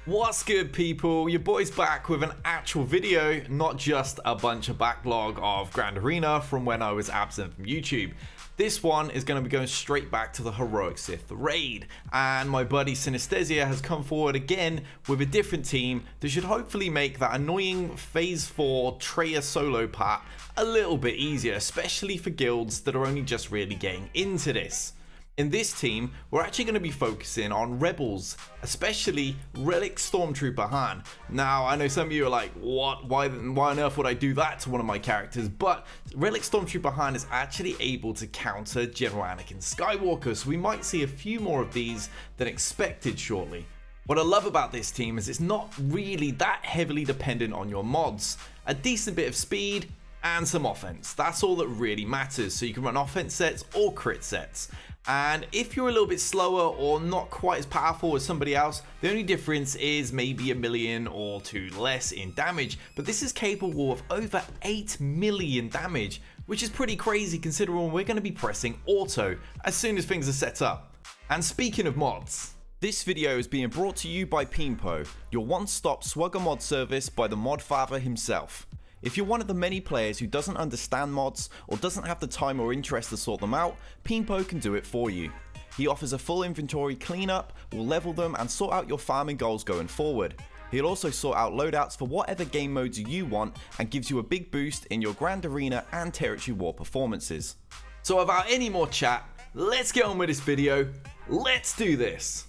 What's good, people? Your boy's back with an actual video, not just a bunch of backlog of Grand Arena from when I was absent from YouTube. This one is going to be going straight back to the heroic Sith Raid, and my buddy Synesthesia has come forward again with a different team that should hopefully make that annoying Phase 4 Traya solo part a little bit easier, especially for guilds that are only just really getting into this. In this team, we're actually going to be focusing on Rebels, especially Relics Stormtrooper Han. Now, I know some of you are like, what? Why on earth would I do that to one of my characters? But Relics Stormtrooper Han is actually able to counter General Anakin Skywalker, so we might see a few more of these than expected shortly. What I love about this team is it's not really that heavily dependent on your mods. A decent bit of speed and some offense. That's all that really matters, so you can run offense sets or crit sets. And if you're a little bit slower or not quite as powerful as somebody else, the only difference is maybe a million or two less in damage, but this is capable of over 8 million damage, which is pretty crazy considering we're going to be pressing auto as soon as things are set up. And speaking of mods, this video is being brought to you by Pimpo, your one-stop SWGOH mod service by the mod father himself. If you're one of the many players who doesn't understand mods or doesn't have the time or interest to sort them out, Pimpo can do it for you. He offers a full inventory cleanup, will level them and sort out your farming goals going forward. He'll also sort out loadouts for whatever game modes you want and gives you a big boost in your Grand Arena and Territory War performances. So without any more chat, let's get on with this video. Let's do this.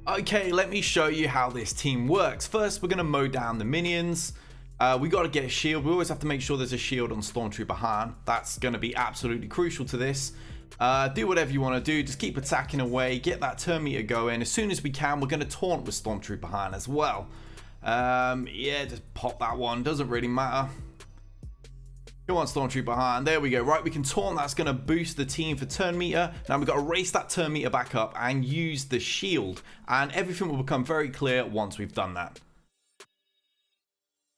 Okay, let me show you how this team works. First, we're going to mow down the minions. We got to get a shield. We always have to make sure there's a shield on Stormtrooper Han. That's going to be absolutely crucial to this. Do whatever you want to do. Just keep attacking away. Get that turn meter going. As soon as we can, we're going to taunt with Stormtrooper Han as well. Yeah, just pop that one. Doesn't really matter. Come on, Stormtrooper Han. There we go. Right, we can taunt. That's going to boost the team for turn meter. Now we've got to race that turn meter back up and use the shield. And everything will become very clear once we've done that.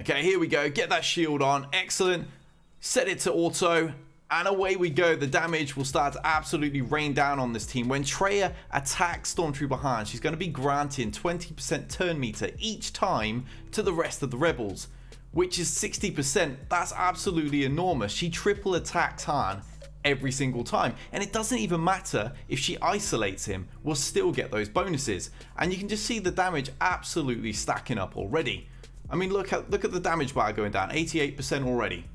Okay, here we go. Get that shield on. Excellent. Set it to auto. And away we go. The damage will start to absolutely rain down on this team. When Traya attacks Stormtrooper Han, she's going to be granting 20% turn meter each time to the rest of the rebels, which is 60%. That's absolutely enormous. She triple attacks Han every single time, and it doesn't even matter if she isolates him, we'll still get those bonuses. And you can just see the damage absolutely stacking up already. I mean, look at the damage bar going down, 88% already.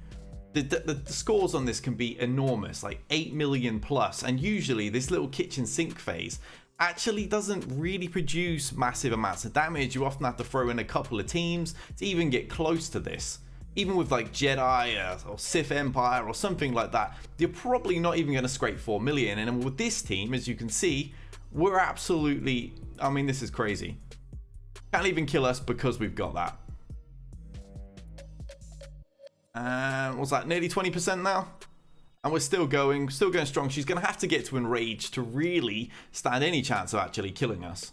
The scores on this can be enormous, like 8 million plus, and usually this little kitchen sink phase actually doesn't really produce massive amounts of damage. You often have to throw in a couple of teams to even get close to this. Even with like Jedi or Sith Empire or something like that, you're probably not even going to scrape 4 million. And with this team, as you can see, we're absolutely, I mean, this is crazy. Can't even kill us because we've got that. And what's that, nearly 20% now? And we're still going strong. She's going to have to get to enrage to really stand any chance of actually killing us.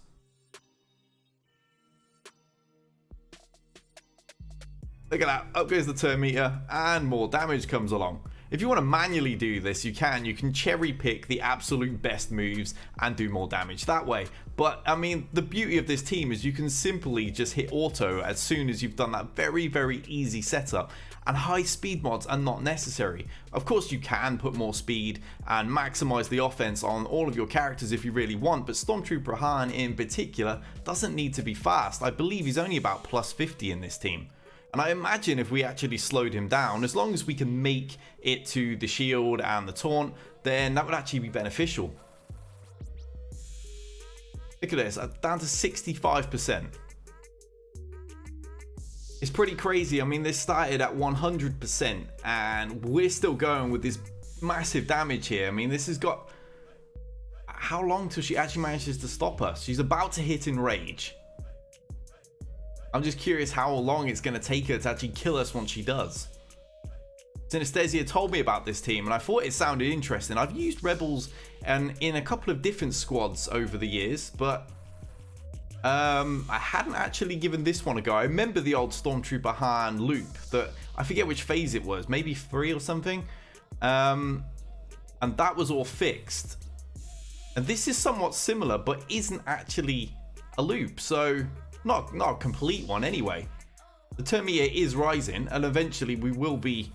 Look at that. Up goes the turn meter and more damage comes along. If you want to manually do this, you can cherry pick the absolute best moves and do more damage that way. But I mean, the beauty of this team is you can simply just hit auto as soon as you've done that very, very easy setup, and high speed mods are not necessary. Of course, you can put more speed and maximize the offense on all of your characters if you really want, but Stormtrooper Han in particular doesn't need to be fast. I believe he's only about plus 50 in this team. And I imagine if we actually slowed him down, as long as we can make it to the shield and the taunt, then that would actually be beneficial. Look at this, down to 65%. It's pretty crazy. I mean, this started at 100% and we're still going with this massive damage here. I mean, this has got... How long till she actually manages to stop us? She's about to hit enrage. I'm just curious how long it's going to take her to actually kill us once she does. Synesthesia told me about this team and I thought it sounded interesting. I've used Rebels in a couple of different squads over the years, but I hadn't actually given this one a go. I remember the old Stormtrooper Han loop that I forget which phase it was, maybe 3 or something. And that was all fixed. And this is somewhat similar, but isn't actually a loop, so not a complete one anyway. The turn meter is rising, and eventually we will be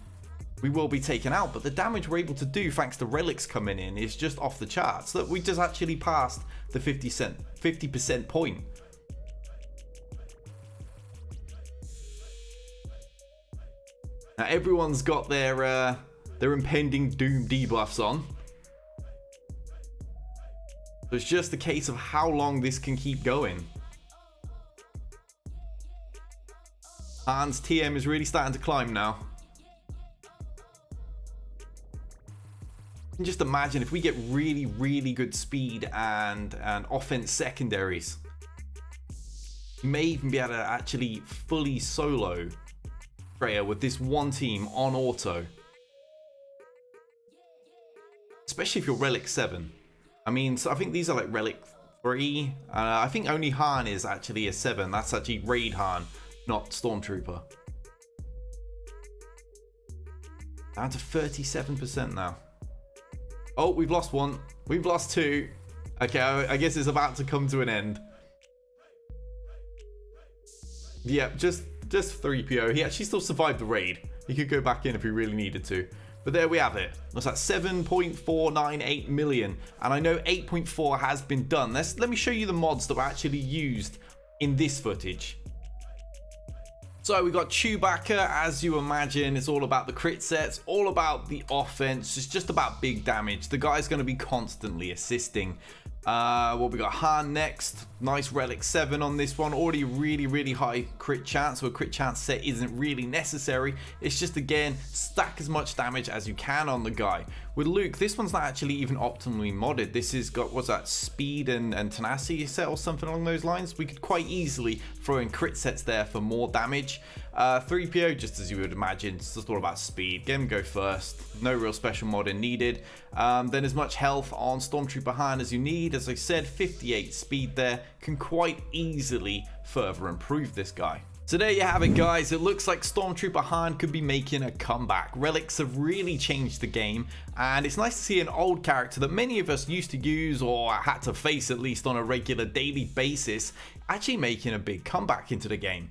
taken out. But the damage we're able to do, thanks to relics coming in, is just off the charts. Look, we just actually passed the 50% point. Now everyone's got their impending doom debuffs on. So it's just a case of how long this can keep going. Han's TM is really starting to climb now. You can just imagine if we get really, really good speed and offense secondaries. You may even be able to actually fully solo Freya with this one team on auto. Especially if you're Relic 7. I mean, so I think these are like Relic 3. I think only Han is actually a 7. That's actually Raid Han, not Stormtrooper. Down to 37% now. Oh, we've lost one. We've lost 2. Okay, I guess it's about to come to an end. Yeah, just 3PO. He actually still survived the raid. He could go back in if he really needed to. But there we have it. What's that? 7.498 million. And I know 8.4 has been done. Let me show you the mods that were actually used in this footage. So we got Chewbacca, as you imagine. It's all about the crit sets, all about the offense. It's just about big damage. The guy's going to be constantly assisting. Well, we got Han next. Nice Relic 7 on this one. Already really, really high crit chance. So a crit chance set isn't really necessary. It's just, again, stack as much damage as you can on the guy. With Luke, this one's not actually even optimally modded. This has got, what's that, speed and tenacity set or something along those lines. We could quite easily throw in crit sets there for more damage. 3PO, just as you would imagine, it's just all about speed. Get him go first. No real special modding needed. Then as much health on Stormtrooper Han as you need. As I said, 58 speed there. Can quite easily further improve this guy. So there you have it, guys. It looks like Stormtrooper Han could be making a comeback. Relics have really changed the game, and it's nice to see an old character that many of us used to use or had to face at least on a regular daily basis actually making a big comeback into the game.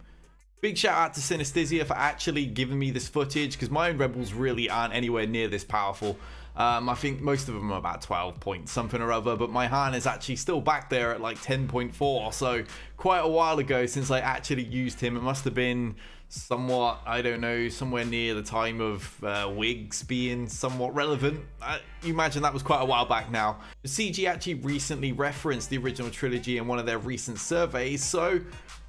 Big shout out to Synesthesia for actually giving me this footage, because my own Rebels really aren't anywhere near this powerful. I think most of them are about 12 point something or other, but my Han is actually still back there at like 10.4, so quite a while ago since I actually used him. It must have been somewhat, I don't know, somewhere near the time of wigs being somewhat relevant. You imagine that was quite a while back now. The CG actually recently referenced the original trilogy in one of their recent surveys, so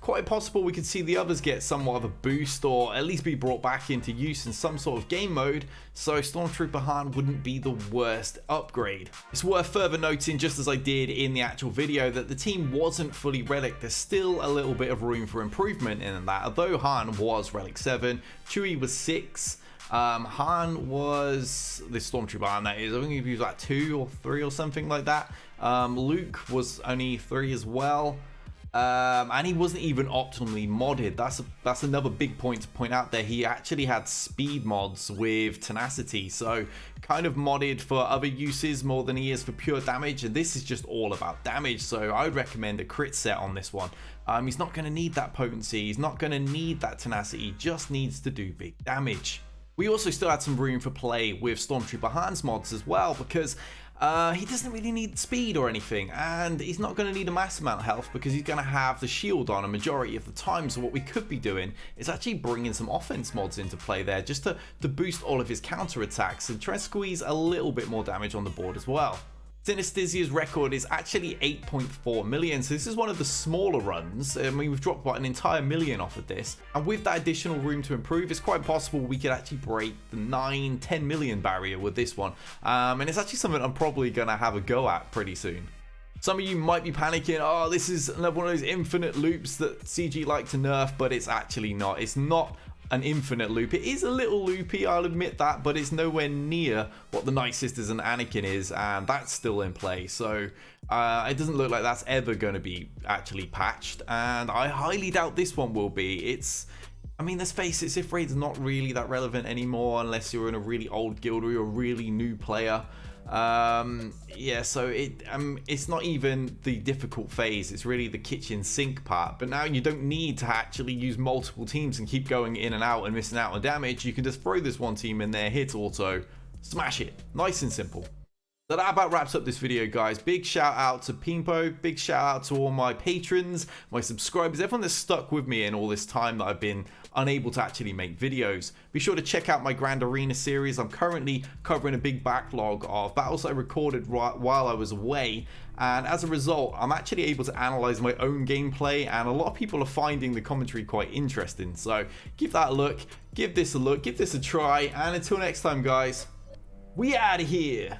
quite possible we could see the others get somewhat of a boost, or at least be brought back into use in some sort of game mode, so Stormtrooper Han wouldn't be the worst upgrade. It's worth further noting, just as I did in the actual video, that the team wasn't fully Relic. There's still a little bit of room for improvement in that. Although Han was Relic 7, Chewie was 6, Han was, this Stormtrooper Han that is, I think he was like 2 or 3 or something like that. Luke was only 3 as well. And he wasn't even optimally modded. That's another big point to point out there. He actually had speed mods with tenacity, so kind of modded for other uses more than he is for pure damage, and this is just all about damage, so I would recommend a crit set on this one. He's not going to need that potency, he's not going to need that tenacity, he just needs to do big damage. We also still had some room for play with Stormtrooper Han's mods as well, because he doesn't really need speed or anything, and he's not going to need a mass amount of health because he's going to have the shield on a majority of the time. So what we could be doing is actually bringing some offense mods into play there, just to boost all of his counter attacks and try and squeeze a little bit more damage on the board as well. Synesthesia's record is actually 8.4 million, so this is one of the smaller runs. I mean, we've dropped about an entire million off of this, and with that additional room to improve, it's quite possible we could actually break the 9-10 million barrier with this one, and it's actually something I'm probably gonna have a go at pretty soon. Some of you might be panicking, oh, this is another one of those infinite loops that CG like to nerf, but it's actually not. It's not an infinite loop. It is a little loopy, I'll admit that, but it's nowhere near what the Night Sisters and Anakin is, and that's still in play. So it doesn't look like that's ever going to be actually patched, and I highly doubt this one will be. I mean, let's face it, Sith Raid's not really that relevant anymore unless you're in a really old guild or you're a really new player. Yeah, so it's not even the difficult phase, it's really the kitchen sink part. But now you don't need to actually use multiple teams and keep going in and out and missing out on damage. You can just throw this one team in there, hit auto, smash it, nice and simple. So that about wraps up this video, guys. Big shout out to Pimpo, big shout out to all my patrons, my subscribers, everyone that's stuck with me in all this time that I've been unable to actually make videos. Be sure to check out my Grand Arena series. I'm currently covering a big backlog of battles I recorded while I was away, and as a result I'm actually able to analyze my own gameplay, and a lot of people are finding the commentary quite interesting. So give that a look, give this a look, give this a try, and until next time, guys, we out of here.